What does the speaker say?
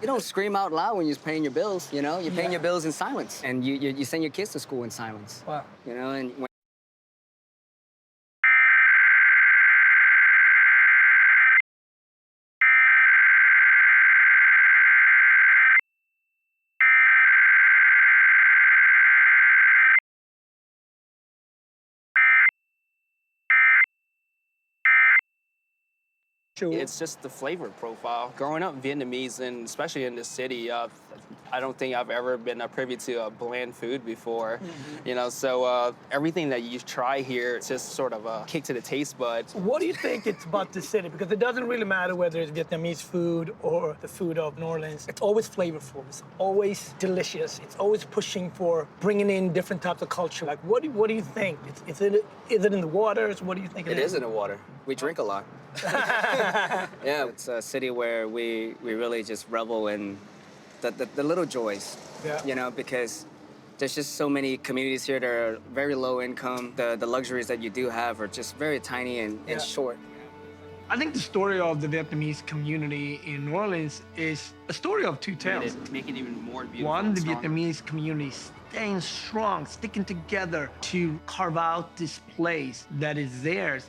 You don't scream out loud when you're paying your bills, you know? You're paying Yeah. your bills in silence. And you send your kids to school in silence. Wow. You know, and when Sure. It's just the flavor profile. Growing up Vietnamese, and especially in this city, I don't think I've ever been privy to a bland food before. You know, so everything that you try here, it's just sort of a kick to the taste buds. What do you think it's about the city? Because it doesn't really matter whether it's Vietnamese food or the food of New Orleans. It's always flavorful. It's always delicious. It's always pushing for bringing in different types of culture. Like, what do you think? Is it in the waters? What do you think it is in the water. We drink a lot. Yeah, it's a city where we really just revel in the little joys. Yeah. You know, because there's just so many communities here that are very low income. The luxuries that you do have are just very tiny and Yeah. short. I think the story of the Vietnamese community in New Orleans is a story of two tales. Make it even more beautiful. One, and the stronger. Vietnamese community staying strong, sticking together to carve out this place that is theirs.